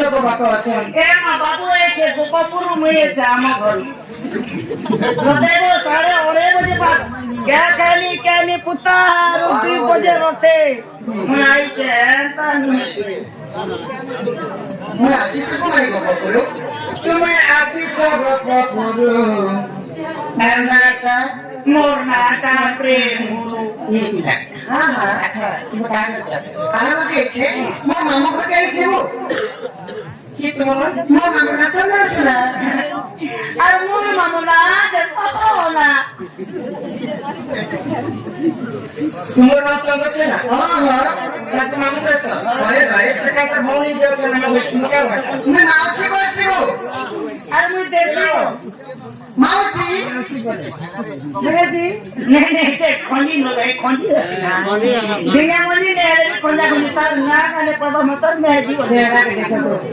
ଲୋକ ବାକ ଅଛନ୍ ଏ ମା ବାବୁ ଏଛେ ଗୋପପୁର ମୁଇ ଏଛେ ଆମ ଘର ସଦେବ 9:30 ବଜେ ବାଦ କ୍ୟାନି ପୁତା ରୁ 2 ବଜେ রটে মুই আইছে এন্তা নিছে ମୁଁ ଆସିଛି କଣ ଏଇ ଗୋପପୁର ତୁମେ ଆସିଛ ଗୋପପୁର ନାଟା মোর নাটা প্রেম গুরু हाँ हाँ अच्छा तुम कहाँ लगे छे मैं मामा को कहे छे वो कि तुम मैं मामा ना चला सुना আর মোর মামুনা যে সতনা तुम्हारे नाम चला छे ना हाँ हाँ ना तुम मामा कैसा अरे भाई तो क्या कर भौनी जो छे ना मैं तुम क्या हुआ मैं मावसी को हो আর মুই দেখি मावसी মেহেদি নে তে খনি নলে খনি দিনে মনি নে খঞ্জা খনি তার না কানে পড়বা মতর মেহেদি ওরে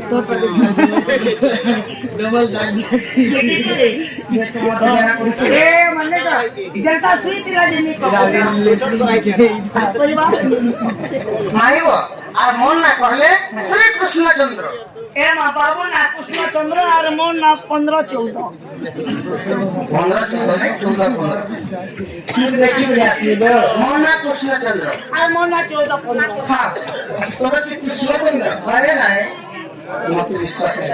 তো ডবল দাগ এ মানে তো যেটা সুই তিলা দিনি পরিবার मायो আর মন না করলে শ্রী কৃষ্ণচন্দ্র এ মা বাবু না কৃষ্ণচন্দ্র আর মোর না 15-14 15 দেখি বলে আসিল মন না কৃষ্ণচন্দ্র আর মোর না 14-15 হ্যাঁ তোরা সে কৃষ্ণচন্দ্র আরে নাই মতে বিশ্বাস নাই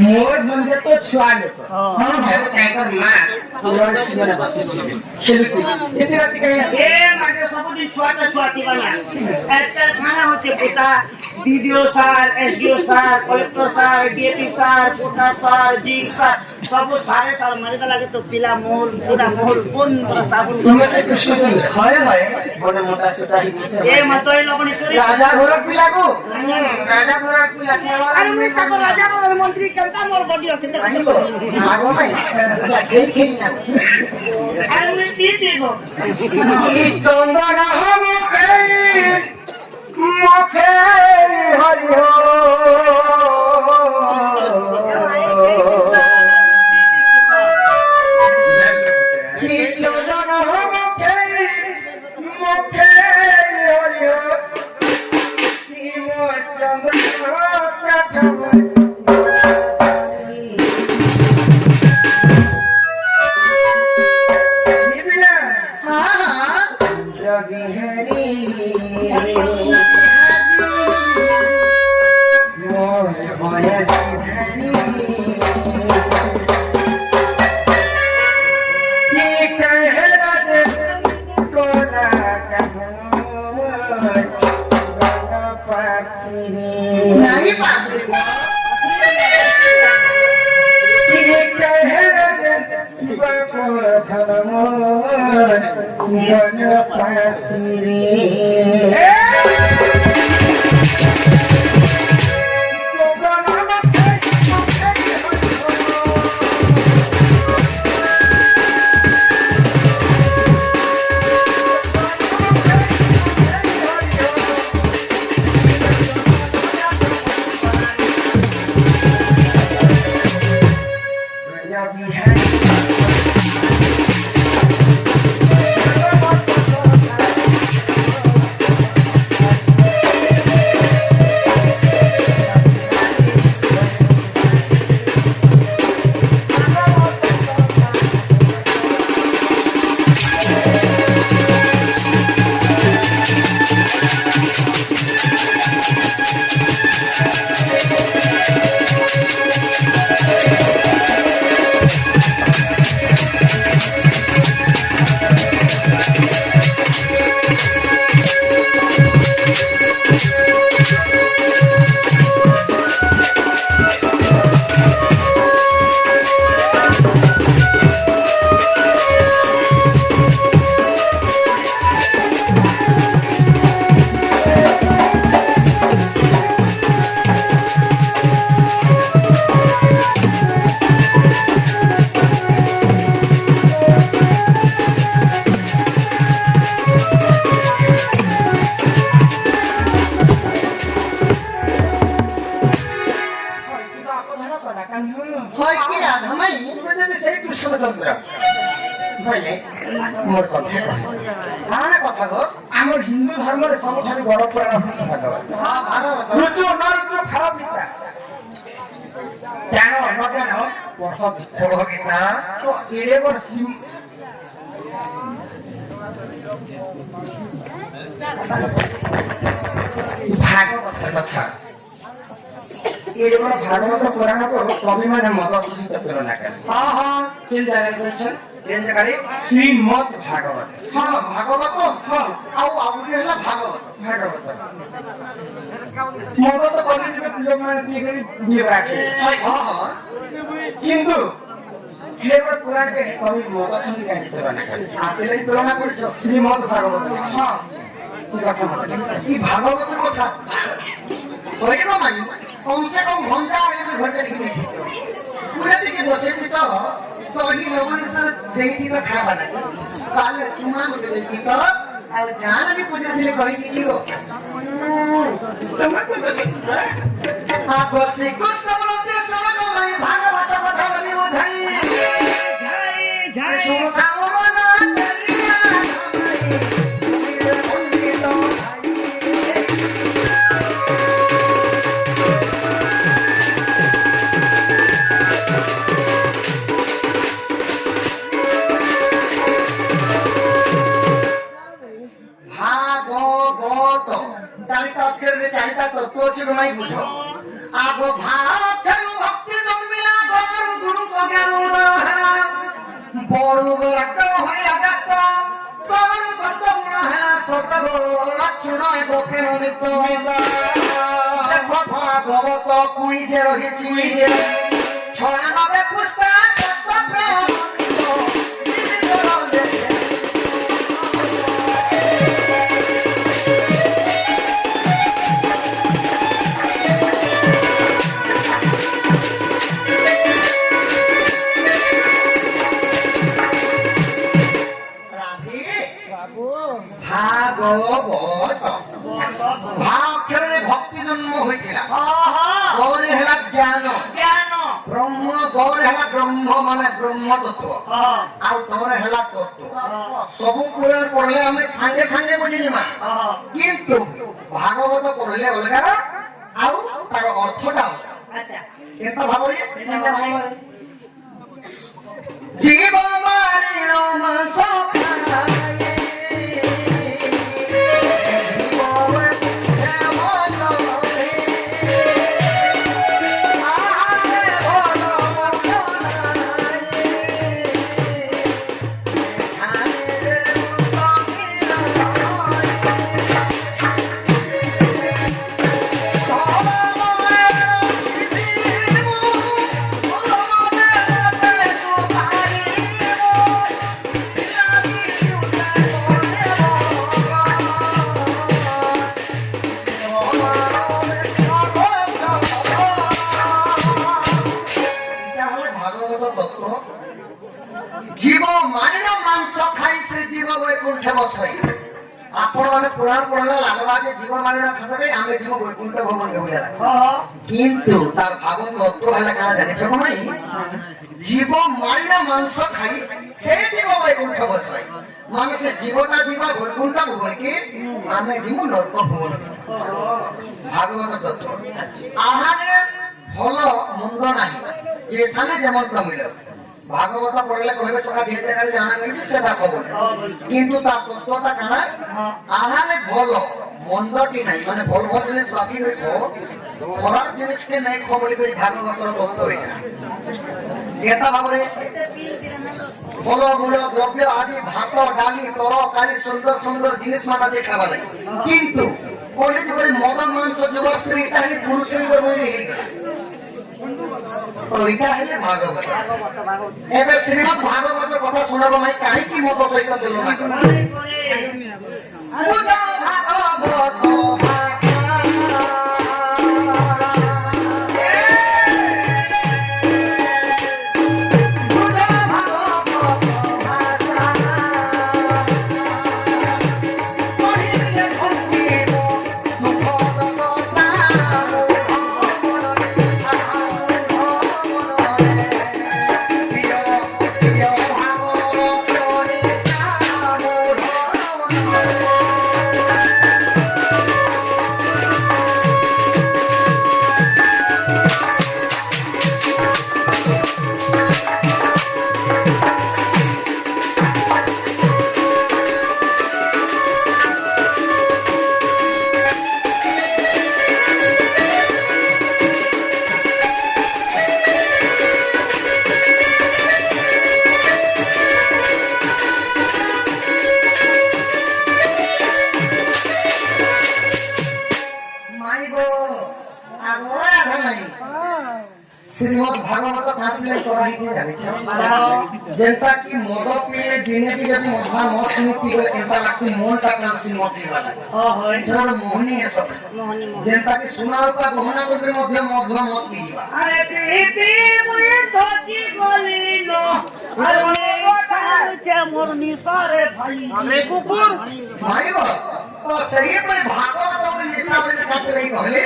মোর বন্ধে তো ছুয়া নে হ্যাঁ হ্যাঁ তাইকর মা তোর সিনে বসে খেলতি এতে রাতি কাই এ মাঝে সবদিন ছুয়াটা ছুয়াতি বানা আজকাল খানা হচ্ছে পুতা BDO sir SDO sir collector sir DAP sir পুতা স্যার জিঙ্ক স্যার সব সারে সাল মারিবা লাগে তো পিলা মোল পুরা মোল কোন সাবুন তুমি সে কৃষ্ণচন্দ্র হয় হয় বড় মোটা সেটা হি এ মতই লগনি চুরি রাজা ঘর পিলা গো রাজা ঘর পিলা আর মুই তাকো রাজা বড় মন্ত্রী কেনতা মোর বডি আছে দেখছ আগো ভাই খেল খেল না আর মুই তীর গো ই চন্দন মুখে মুখে হরি হো ই চন্দন মুখে মুখে হরি হো ই মোর চন্দন কাঠা नहीं पास আমার হিন্দু ধর্মের সবঠাରୁ বড় পুরাণ হচ্ছে ভাগবত। ঋতু অন্য ঋতু খারাপ মিথ্যা ভাগবত ন পঢ় ভগিনা তো এড়ে বসি ভাগবত কথা এড়ে বড় ভাগবত পুরাণ পড়ো কবি মানে মত সহিত তুলনা করে হ্যাঁ হ্যাঁ কোন জায়গায় বলছেন কোন জায়গায় শ্রীমদ ভাগবত হ্যাঁ ভাগবত হ্যাঁ ଆଉ কি ହେଲା ভাগবত ভাগবত মত তো কবি যে লোক মানে দিয়ে রাখে হ্যাঁ হ্যাঁ কিন্তু এড়ে পুরাণ কে কবি মত সহিত কেন তুলনা করে আপনি তুলনা করছো শ্রীমদ ভাগবত হ্যাঁ কি কথা কি ভাগবতের কথা হইলো মানে কমসে কম ঘন্টা আগে ঘন্টা লিখে পুরো দিকে বসে দিত তো ওই লোকের সাথে দেই দিত খাবার না তাহলে তোমার মধ্যে দিত আর জানানি পূজা দিলে কই দিও তোমার কই দিত আগসে কষ্ট বলতে সরব ভাই ভাগবত কথা বলি বোঝাই যাই যাই শুনো খাও না করিয়া চারিটা অক্ষরের চারিটা তত্ত্ব হচ্ছে তোমায় বুঝো আগো ভাব ছাড়ু ভক্তি জন্মিলা গরু গুরু পগার উদাহরা বড় রাত হইয়া যাত তোর কত গুণা হেলা সতগ লক্ষ্মণ গোপে নিত্য দেখো ভাগবত কুই যে রহিছি ছয় নবে পুষ্টা সত্য ভক্তি জন্ম হয়েছিল গৌরে হেলা জ্ঞান জ্ঞান ব্রহ্ম গৌরে হেলা ব্রহ্ম মানে ব্রহ্ম তত্ত্ব আর তোর হেলা তত্ত্ব সবু পুরাণ পড়লে আমি সাঙ্গে সাঙ্গে বুঝিনি মা কিন্তু ভাগবত পড়লে অলগা আর তার অর্থটা আচ্ছা এটা ভাবলি জীব মারিল মাংস জীব মানিল মাংস খাই সে জীব বৈকুণ্ঠে বসে আপন মানে পুরাণ পড়লে লাগবা যে জীব মানিল খাসে আমি জীব বৈকুণ্ঠ ভবন বলে কিন্তু তার ভাব তত্ত্ব হলে কারা জানিস কমাই জীব মানিল মাংস খাই সে জীব বৈকুণ্ঠ বসে মানে সে জীবটা জীবা বৈকুণ্ঠ ভবনকে আমি জীব নরক ভবন ভাগবত তত্ত্ব আহারে ফল মন্দ নাই যেখানে যেমন মিল ভাগবত পড়লে কইবে সকা যে জায়গায় জানা নেই সেটা খবর কিন্তু তার তত্ত্বটা কানা আহারে ভাল মন্দটি নাই মানে ভাল ভাল জিনিস বাকি হইব খরাপ জিনিসকে নাই খবলি করে ভাগবতর তত্ত্ব এটা এটা ভাবরে ফল মূল দ্রব্য আদি ভাত ডালি তরকারি সুন্দর সুন্দর জিনিস মানে আছে খাবার কিন্তু কইলে যে করে মদ মাংস যুবক স্ত্রী তাহলে পুরুষের করবে ওইটা হলে ভাগবত এবার শ্রীমদ ভাগবতের কথা শোনাবো ভাই কাহিনী মতো সহিত তুলনা ভাগবত শ্রীমদ ভাগবত কাঁদলে তোরা কি জানিস যেটা কি মদ পিলে দিনে দিনে মধা মদ মুক্তি করে এটা লাগছে মনটা কান শ্রীমদ পিবা ও হয় যেটা মোহনী এসব মোহনী যেটা কি সোনার কা গহনা করবে মধ্যে মধা মদ পিবা আরে পিপি মুই ধকি গলিল আরে ছাউছে মোর নিসারে ভাই আরে কুকুর ভাইব তো সেই মই ভাগবত হিসাবে কাটতে লাগি কইলে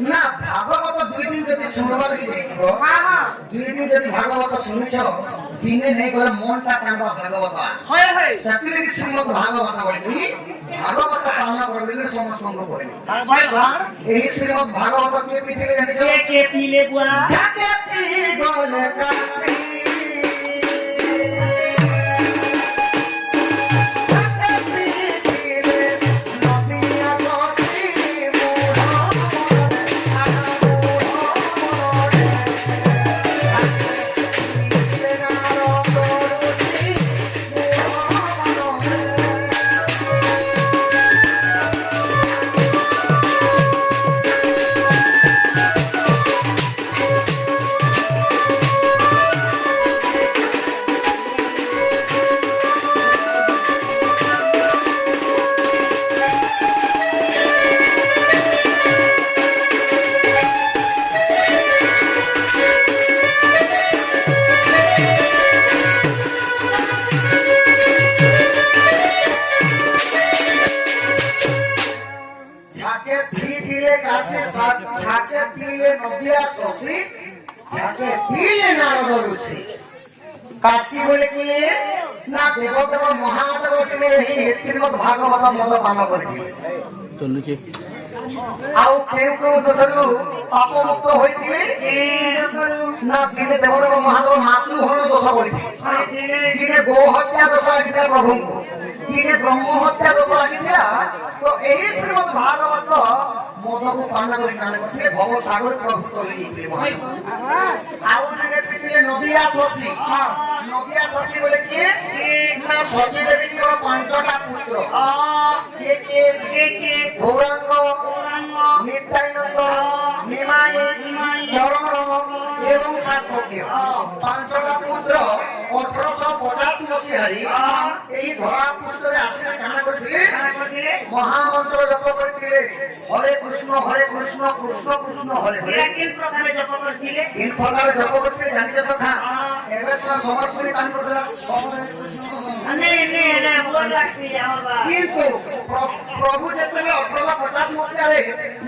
না ভাগবত দুই দিন যদি শুনবার কি দেখিব দুই দিন যদি ভাগবত শুনিছ দিনে নেই গলে মনটা টানবা ভাগবত হয় হয় সাথে কি শ্রীমদ ভাগবত বলি তুমি ভাগবত পালন করবে বলে সমস্ত করে ভাই ঘর এই শ্রীমদ ভাগবত কে পিছিলে জানিছ কে পিলে বুয়া যাকে পি গলে কাশি ঝাঁকে ফি দিয়ে গাছে ঝাঁকে দিয়ে নদিয়া শশী ঝাঁকে দিয়ে নারদ ঋষি কাশী বলে কি না দেবদেব মহাদেব ଥିଲେ ଏହି ଶ୍ରୀମଦ୍ ଭାଗବତ ମଦ ପାନ କରିଥିଲେ ଆଉ କେଉଁ କେଉଁ ଦୋଷରୁ ପାପ ମୁକ୍ତ ହୋଇଥିଲେ ନା ଦିନେ ଦେବଦେବ ମହାଦେବ ମାତୃହରଣ ଦୋଷ କରିଥିଲେ ଦିନେ ଗୋ ହତ୍ୟା ଦୋଷ ଲାଗିଥିଲା ପ୍ରଭୁଙ୍କୁ ଦିନେ ବ୍ରହ୍ମ ହତ୍ୟା ଦୋଷ ଲାଗିଥିଲା ତ ଏହି ଶ୍ରୀମଦ୍ ଭାଗବତ ମଦକୁ ପାନ କରି କାଣ କରିଥିଲେ ଭବ ସାଗର ପ୍ରଭୁ ତୋଳି ଆଉ ଦିନେ ପିଥିଲେ ନଦିଆ ଶଶୀ ନଦିଆ ଶଶୀ ବୋଲେ କିଏ ନା ଶଶୀ ଦେବୀଙ୍କର 5ଟା ପୁତ୍ର କିଏ ଗୌରାଙ୍ଗ ନିତ୍ୟାନନ୍ଦ ନିମାଇ ଚରଣ ଏବଂ ସାର୍ଥକ୍ୟ 5ଟା ପୁତ୍ର 1850 ମସିହାରେ ଏହି ଧରା ପୃଷ୍ଠରେ ଆସିଲେ କାଣ କରିଥିଲେ ମହାମନ୍ତ୍ର ଜପ କରିଥିଲେ ହରେ କୃଷ୍ଣ କୃଷ୍ଣ କୃଷ୍ଣ ହରେ ହରେ কিন প্রকারে জপ করছিলে তিন প্রকার জপ করতে জানিছ সখা ଏବେ ସମର୍ପଣ କାମ କରୁଥିଲା নে নে নে বল রাখছি আমার বা কিন্তু প্রভু যেତେବେଳେ 1850 ମସିହାରେ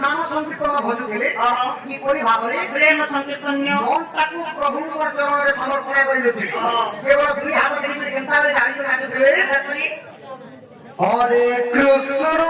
ନାମ ସଂକୀର୍ତ୍ତନ ଭଜୁଥିଲେ କିପରି ଭାବରେ প্রেম সংকীর্তন্য ମନଟାକୁ ପ୍ରଭୁଙ୍କ ଚରଣରେ ସମର୍ପଣ କରିଦେଉଥିଲେ କେବଳ ଦୁଇ ହାତ ଧରି କେନ୍ତା କରି ଗାଳି ନାଚୁଥିଲେ ହରେ କୃଷ୍ଣ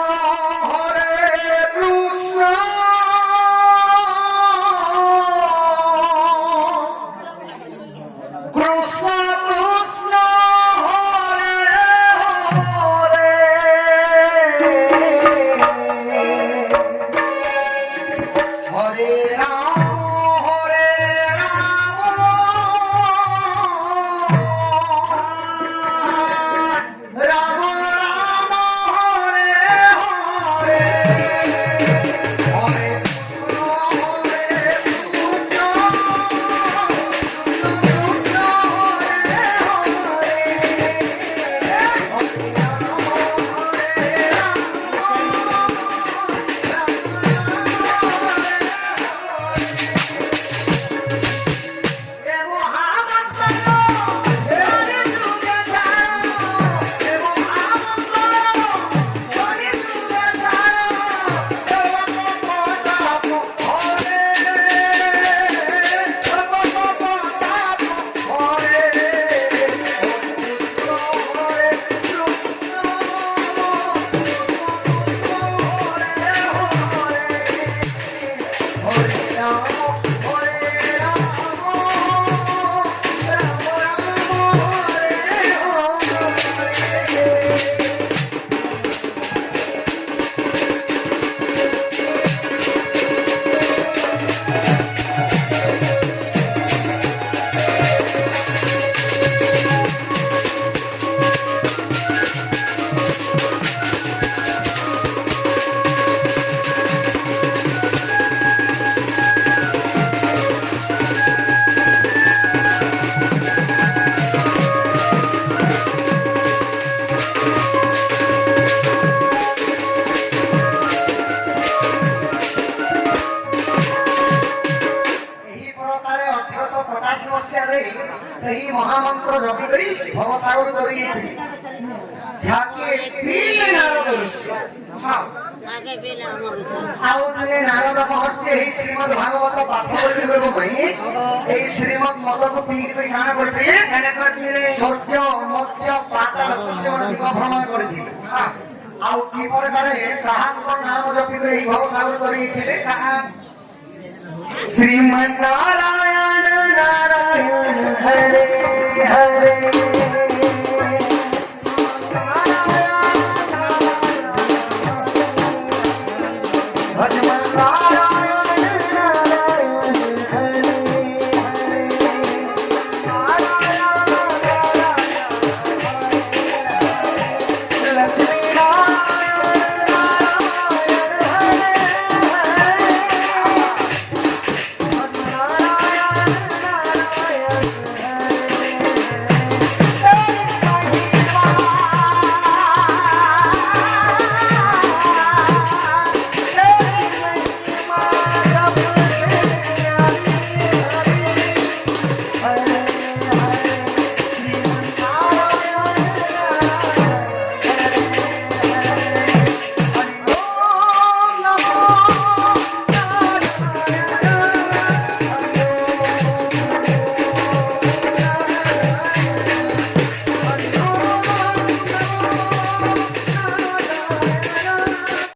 50 ମସିହାରେ ସେହି ମହାମନ୍ତ୍ର ଜପି କରି ଭବସାଗର ତରିଯାଇଥିଲେ ଯାହାକି ପିଲେ ନାରଦ ଋଷି। ହଁ ଆଉ ଥରେ ନାରଦ ମହର୍ଷି ଏହି ଶ୍ରୀମଦ୍ ଭାଗବତ ପାଠ କରିବା ପାଇଁ ଏହି ଶ୍ରୀମଦ୍ ମଦକୁ ପିଇକି କାଣ କରିଥିଲେ ସ୍ୱର୍ଗ ମର୍ତ୍ତ୍ୟ ପାତାଳ ସେମାନେ ଦିଗ ଭ୍ରମଣ କରିଥିଲେ। ଆଉ କି ପ୍ରକାରେ କାହାଙ୍କ ନାମ ଜପି କରି ଏହି ଭବସାଗର ତରିଯାଇଥିଲେ କାହା श्रीमन्नारायण नारायण हरे हरे